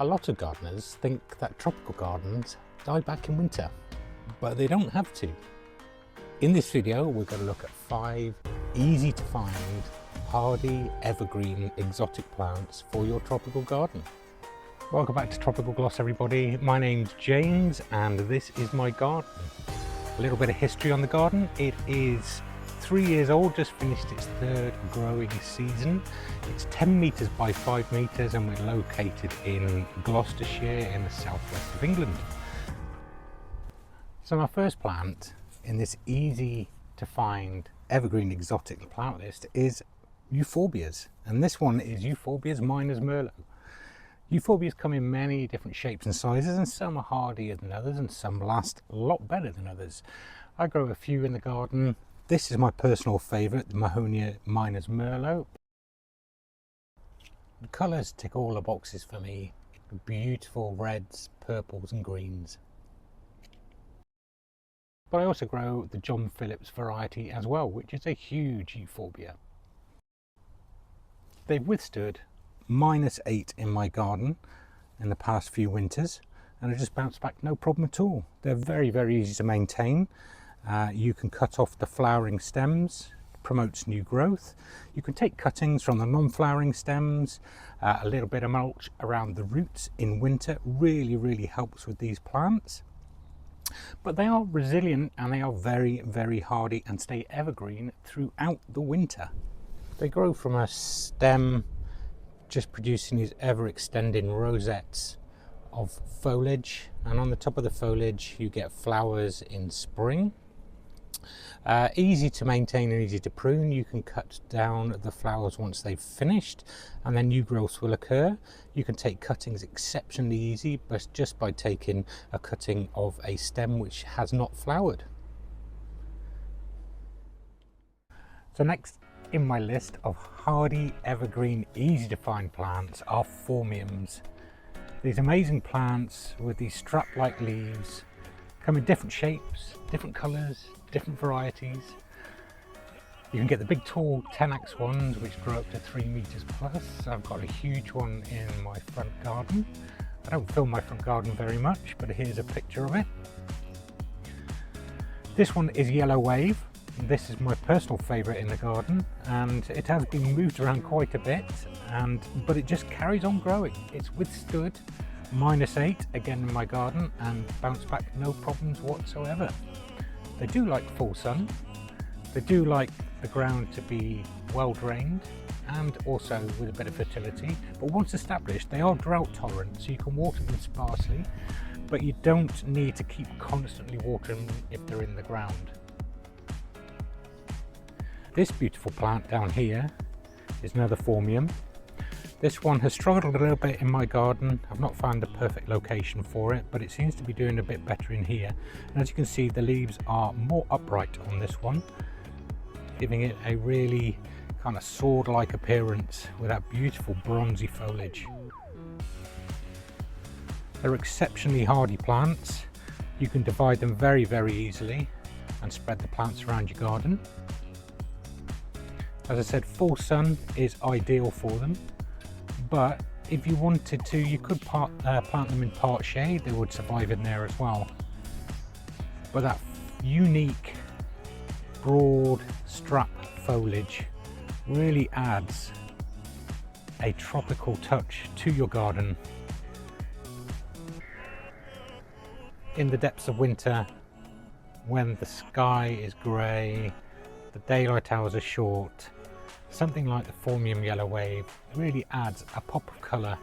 A lot of gardeners think that tropical gardens die back in winter, but they don't have to. In this video, we're going to look at 5 easy to find, hardy, evergreen, exotic plants for your tropical garden. Welcome back to TropicalGlos, everybody. My name's James and this is my garden. A little bit of history on the garden. It is 3 years old, just finished its 3rd growing season. It's 10 metres by 5 metres and we're located in Gloucestershire in the southwest of England. So my first plant in this easy to find evergreen exotic plant list is Euphorbias, and this one is Euphorbias minus Merlot. Euphorbias come in many different shapes and sizes, and some are hardier than others and some last a lot better than others. I grow a few in the garden. This is my personal favourite, the Mahonia minus Merlot. The colours tick all the boxes for me. Beautiful reds, purples and greens. But I also grow the John Phillips variety as well, which is a huge euphorbia. They've withstood -8 in my garden in the past few winters and have just bounced back no problem at all. They're very, very easy to maintain. You can cut off the flowering stems, promotes new growth. You can take cuttings from the non-flowering stems, a little bit of mulch around the roots in winter really helps with these plants. But they are resilient and they are very, very hardy and stay evergreen throughout the winter. They grow from a stem just producing these ever extending rosettes of foliage, and on the top of the foliage you get flowers in spring. Easy to maintain and easy to prune. You can cut down the flowers once they've finished and then new growth will occur. You can take cuttings exceptionally easy, but just by taking a cutting of a stem which has not flowered. So next in my list of hardy, evergreen, easy to find plants are Phormiums. These amazing plants with these strap-like leaves come in different shapes, different colours, different varieties. You can get the big tall 10x ones which grow up to 3 metres plus. I've got a huge one in my front garden. I don't film my front garden very much, but here's a picture of it. This one is Yellow Wave. This is my personal favourite in the garden, and it has been moved around quite a bit, but it just carries on growing. It's withstood -8 again in my garden and bounced back no problems whatsoever. They do like full sun, they do like the ground to be well drained and also with a bit of fertility, but once established they are drought tolerant, so you can water them sparsely, but you don't need to keep constantly watering them if they're in the ground. This beautiful plant down here is another Phormium. This one has struggled a little bit in my garden. I've not found the perfect location for it, but it seems to be doing a bit better in here. And as you can see, the leaves are more upright on this one, giving it a really kind of sword-like appearance with that beautiful bronzy foliage. They're exceptionally hardy plants. You can divide them very, very easily and spread the plants around your garden. As I said, full sun is ideal for them, but if you wanted to, you could plant them in part shade. They would survive in there as well. But that unique broad strap foliage really adds a tropical touch to your garden. In the depths of winter, when the sky is grey, the daylight hours are short, something like the Phormium Yellow Wave really adds a pop of colour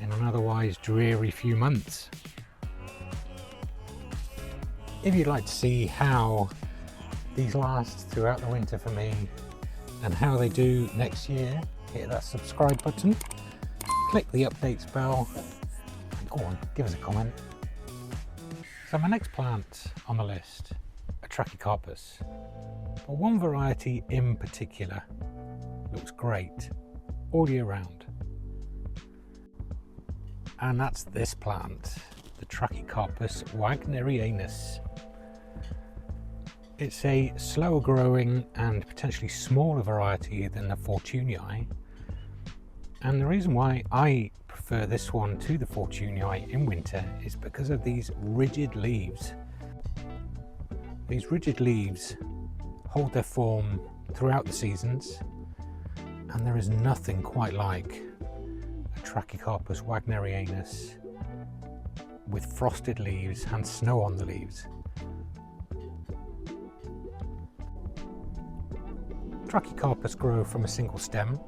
in an otherwise dreary few months. If you'd like to see how these last throughout the winter for me and how they do next year, hit that subscribe button, click the updates bell, and go on, give us a comment. So my next plant on the list, a Trachycarpus. But one variety in particular looks great all year round, and that's this plant, the Trachycarpus Wagnerianus. It's a slower growing and potentially smaller variety than the Fortunii, and the reason why I prefer prefer this one to the Fortunii in winter is because of these rigid leaves. These rigid leaves hold their form throughout the seasons, and there is nothing quite like a Trachycarpus Wagnerianus with frosted leaves and snow on the leaves. Trachycarpus grow from a single stem,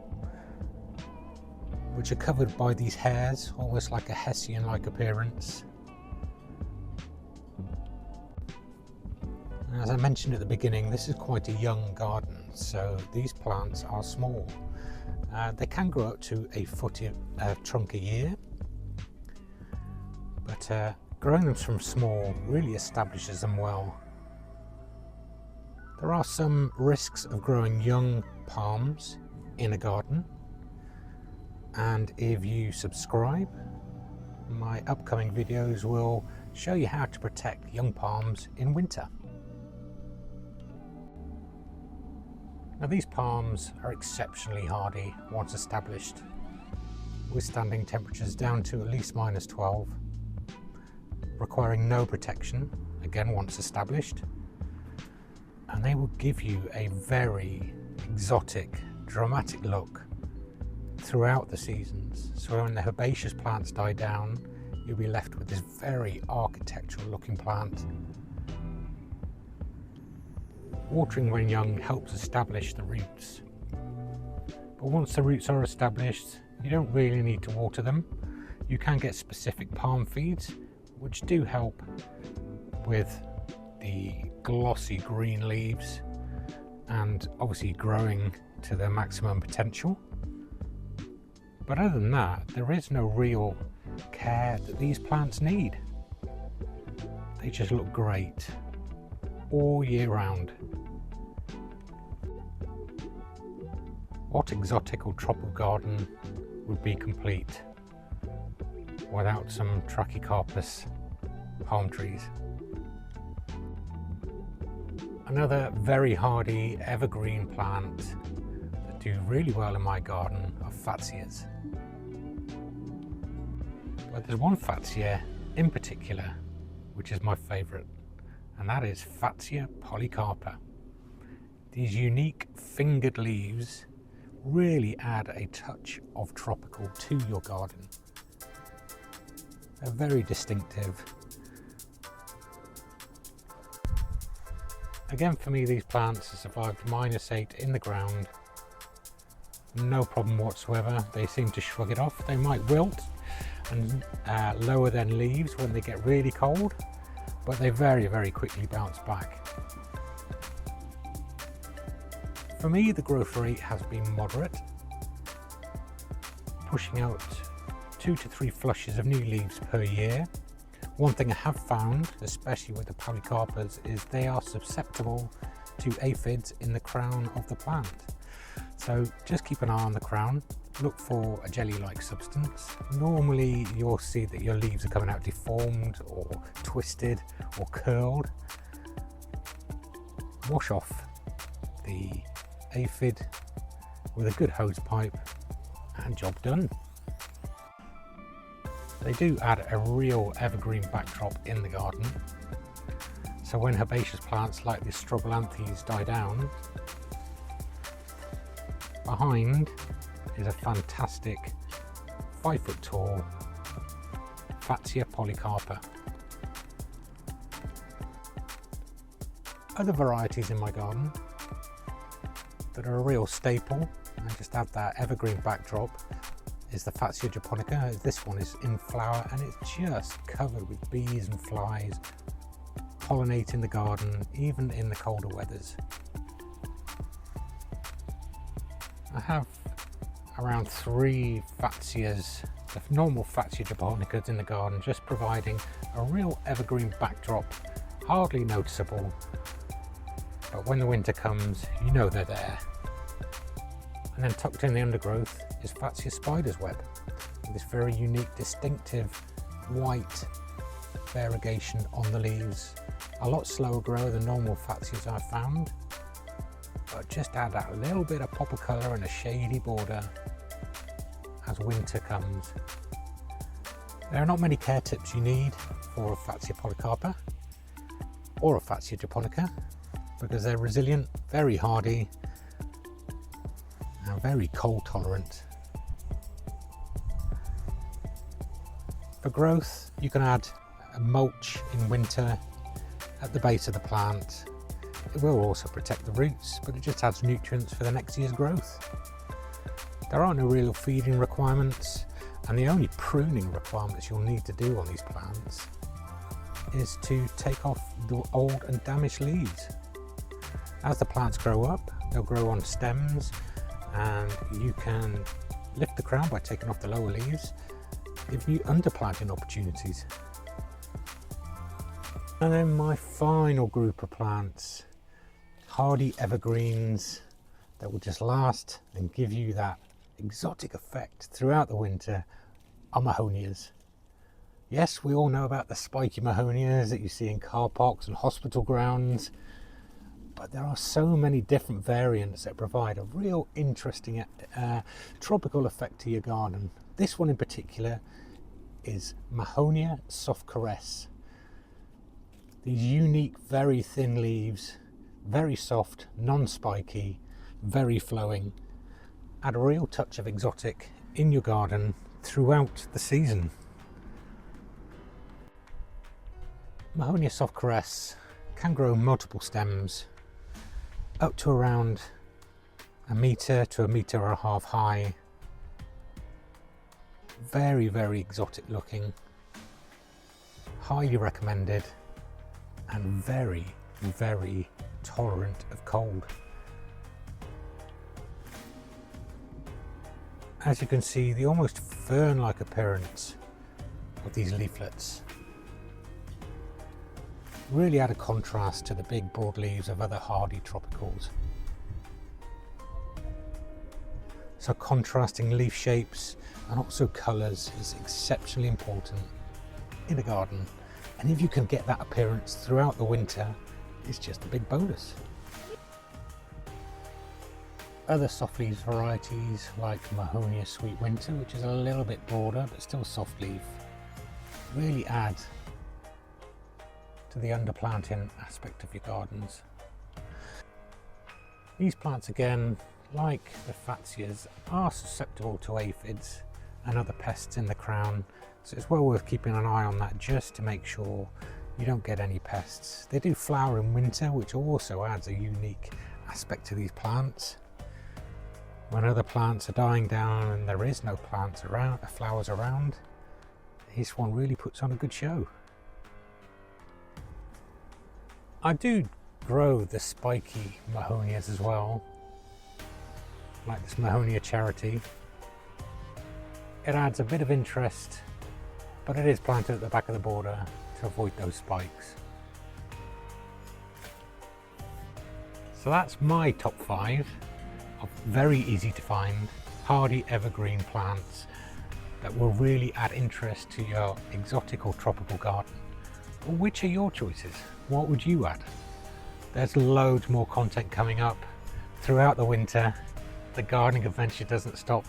which are covered by these hairs, almost like a Hessian-like appearance. As I mentioned at the beginning, this is quite a young garden, so these plants are small. They can grow up to a foot trunk a year, but growing them from small really establishes them well. There are some risks of growing young palms in a garden, and if you subscribe, my upcoming videos will show you how to protect young palms in winter. Now, these palms are exceptionally hardy once established, withstanding temperatures down to at least -12, requiring no protection, again once established, and they will give you a very exotic, dramatic look throughout the seasons. So when the herbaceous plants die down, you'll be left with this very architectural looking plant. Watering when young helps establish the roots, but once the roots are established, you don't really need to water them. You can get specific palm feeds which do help with the glossy green leaves and obviously growing to their maximum potential. But other than that, there is no real care that these plants need. They just look great all year round. What exotic or tropical garden would be complete without some Trachycarpus palm trees? Another very hardy evergreen plant that do really well in my garden are Fatsias. But there's one Fatsia in particular which is my favourite, and that is Fatsia Polycarpa. These unique fingered leaves really add a touch of tropical to your garden. They're very distinctive. Again, for me, these plants have survived -8 in the ground. No problem whatsoever. They seem to shrug it off. They might wilt and lower their leaves when they get really cold, but they very, very quickly bounce back. For me, the growth rate has been moderate, pushing out 2 to 3 flushes of new leaves per year. One thing I have found, especially with the Polycarpas, is they are susceptible to aphids in the crown of the plant. So just keep an eye on the crown, look for a jelly-like substance. Normally you'll see that your leaves are coming out deformed or twisted or curled. Wash off the aphid with a good hose pipe and job done. They do add a real evergreen backdrop in the garden, so when herbaceous plants like the Strobilanthes die down, behind is a fantastic 5 foot tall Fatsia Polycarpa. Other varieties in my garden that are a real staple and just add that evergreen backdrop is the Fatsia japonica. This one is in flower and it's just covered with bees and flies pollinating the garden, even in the colder weathers. I have around 3 Fatsias, the normal Fatsia japonicas in the garden, just providing a real evergreen backdrop, hardly noticeable, but when the winter comes, you know they're there. And then tucked in the undergrowth is Fatsia spider's web, with this very unique, distinctive white variegation on the leaves. A lot slower grower than normal Fatsias I've found, but just add that little bit of pop of colour and a shady border as winter comes. There are not many care tips you need for a Fatsia polycarpa or a Fatsia japonica, because they're resilient, very hardy, and very cold tolerant. For growth, you can add a mulch in winter at the base of the plant. It will also protect the roots, but it just adds nutrients for the next year's growth. There are no real feeding requirements, and the only pruning requirements you'll need to do on these plants is to take off the old and damaged leaves. As the plants grow up, they'll grow on stems, and you can lift the crown by taking off the lower leaves, giving you underplanting opportunities. And then my final group of plants, hardy evergreens that will just last and give you that exotic effect throughout the winter, are Mahonias. Yes, we all know about the spiky Mahonias that you see in car parks and hospital grounds, but there are so many different variants that provide a real interesting tropical effect to your garden. This one in particular is Mahonia soft caress. These unique, very thin leaves, very soft, non-spiky, very flowing, add a real touch of exotic in your garden throughout the season. Mahonia soft caress can grow multiple stems up to around 1 metre to 1.5 metres high. Very, very exotic looking, highly recommended, and very, very tolerant of cold. As you can see, the almost fern-like appearance of these leaflets really add a contrast to the big broad leaves of other hardy tropicals. So contrasting leaf shapes and also colours is exceptionally important in a garden, and if you can get that appearance throughout the winter, it's just a big bonus. Other soft leaf varieties like Mahonia Sweet Winter, which is a little bit broader but still soft leaf, really add to the underplanting aspect of your gardens. These plants, again, like the Fatsias, are susceptible to aphids and other pests in the crown, so it's well worth keeping an eye on that just to make sure you don't get any pests. They do flower in winter, which also adds a unique aspect to these plants. When other plants are dying down and there is no plants around, flowers around, this one really puts on a good show. I do grow the spiky Mahonias as well, like this Mahonia Charity. It adds a bit of interest, but it is planted at the back of the border to avoid those spikes. So that's my top 5 of very easy to find hardy evergreen plants that will really add interest to your exotic or tropical garden. Well, which are your choices? What would you add? There's loads more content coming up throughout the winter. The gardening adventure doesn't stop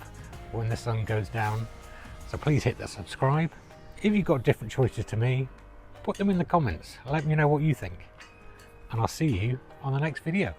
when the sun goes down, so please hit the subscribe. If you've got different choices to me, put them in the comments. Let me know what you think, and I'll see you on the next video.